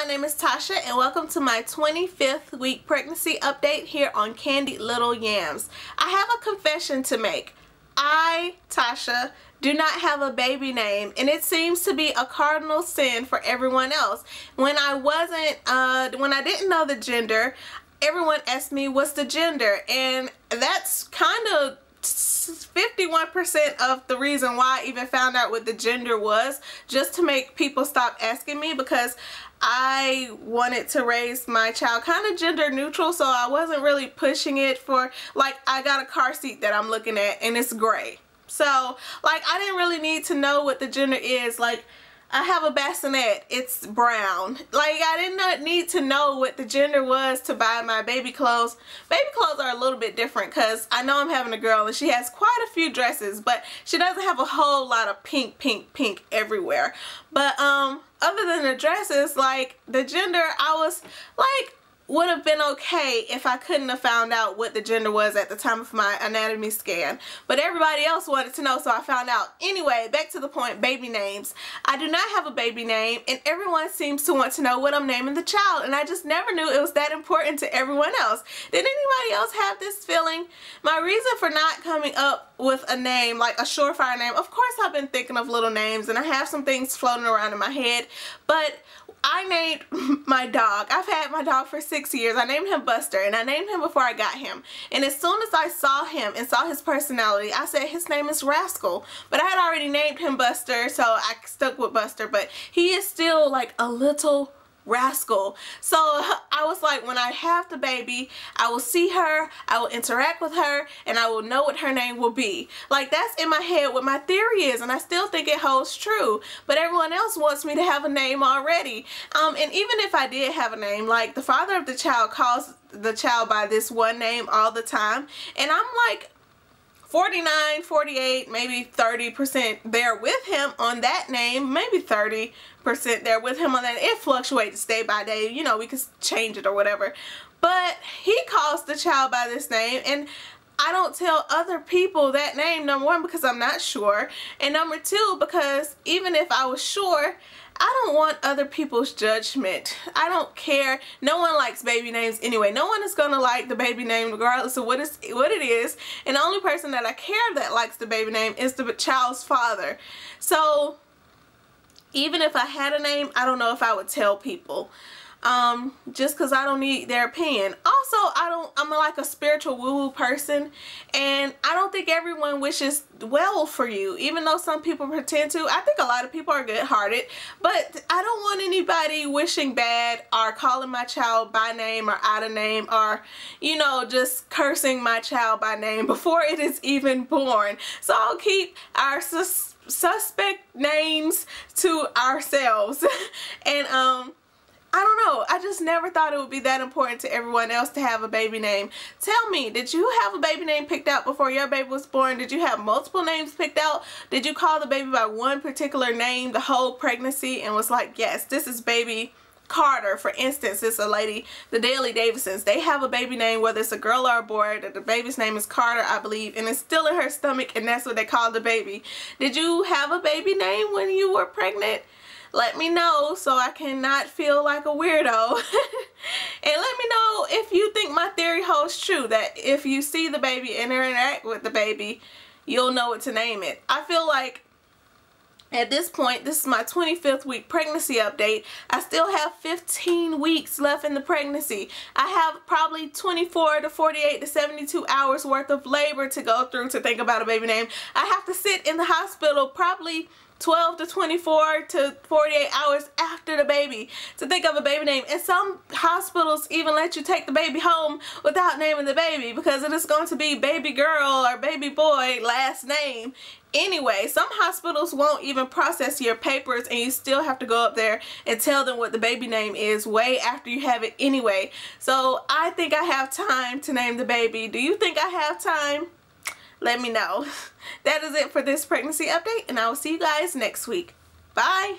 my name is Tasha and welcome to my 25th week pregnancy update here on Candied Little Yams. I have a confession to make. I, Tasha, do not have a baby name, and it seems to be a cardinal sin for everyone else. When I didn't know the gender, everyone asked me what's the gender, and that's kind of 51% of the reason why I even found out what the gender was, just to make people stop asking me, because I wanted to raise my child kind of gender neutral, so I wasn't really pushing it for, like, I got a car seat that I'm looking at and it's gray. So, like, I didn't really need to know what the gender is. Like, I have a bassinet, it's brown. Like, I did not need to know what the gender was to buy my baby clothes. Baby clothes are a little bit different because I know I'm having a girl and she has quite a few dresses, but she doesn't have a whole lot of pink everywhere. But other than the dresses, like, the gender, I was like, would have been okay if I couldn't have found out what the gender was at the time of my anatomy scan. But everybody else wanted to know, so I found out. Anyway, back to the point, baby names. I do not have a baby name, and everyone seems to want to know what I'm naming the child, and I just never knew it was that important to everyone else. Did anybody else have this feeling? My reason for not coming up with a name, like a surefire name, of course I've been thinking of little names, and I have some things floating around in my head, but I named my dog. I've had my dog for 6 years. I named him Buster, and I named him before I got him. And as soon as I saw him and saw his personality, I said his name is Rascal. But I had already named him Buster, so I stuck with Buster. But he is still like a little rascal. So I was like, when I have the baby, I will see her, I will interact with her, and I will know what her name will be. Like, that's in my head what my theory is, and I still think it holds true. But everyone else wants me to have a name already. And even if I did have a name, like, the father of the child calls the child by this one name all the time, and I'm like 49, 48, maybe 30% there with him on that name, maybe 30% there with him on that. It fluctuates day by day, you know, we could change it or whatever. But he calls the child by this name, and I don't tell other people that name, number one, because I'm not sure, and number two, because even if I was sure, I don't want other people's judgment. I don't care. No one likes baby names anyway. No one is going to like the baby name regardless of what it is. And the only person that I care that likes the baby name is the child's father. So even if I had a name, I don't know if I would tell people. Just because I don't need their opinion. Also, I'm like a spiritual woo-woo person, and I don't think everyone wishes well for you, even though some people pretend to. I think a lot of people are good-hearted, but I don't want anybody wishing bad or calling my child by name or out of name, or, you know, just cursing my child by name before it is even born. So I'll keep our suspect names to ourselves. And I don't know, I just never thought it would be that important to everyone else to have a baby name. Tell me, did you have a baby name picked out before your baby was born? Did you have multiple names picked out? Did you call the baby by one particular name the whole pregnancy and was like, yes, this is baby Carter? For instance, it's a lady, the Daily Davisons. They have a baby name, whether it's a girl or a boy, that the baby's name is Carter, I believe, and it's still in her stomach, and that's what they call the baby. Did you have a baby name when you were pregnant? Let me know so I cannot feel like a weirdo. And let me know if you think my theory holds true, that if you see the baby and interact with the baby, you'll know what to name it. I feel like at this point, this is my 25th week pregnancy update. I still have 15 weeks left in the pregnancy. I have probably 24 to 48 to 72 hours worth of labor to go through to think about a baby name. I have to sit in the hospital probably 12 to 24 to 48 hours after the baby to think of a baby name. And some hospitals even let you take the baby home without naming the baby, because it is going to be baby girl or baby boy last name. Anyway, some hospitals won't even process your papers, and you still have to go up there and tell them what the baby name is way after you have it anyway. So I think I have time to name the baby. Do you think I have time? Let me know. That is it for this pregnancy update, and I will see you guys next week. Bye!